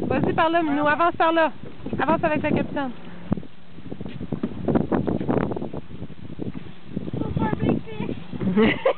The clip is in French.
Vas-y par là, Minou, avance par là. Avance avec la capitaine. For big fish.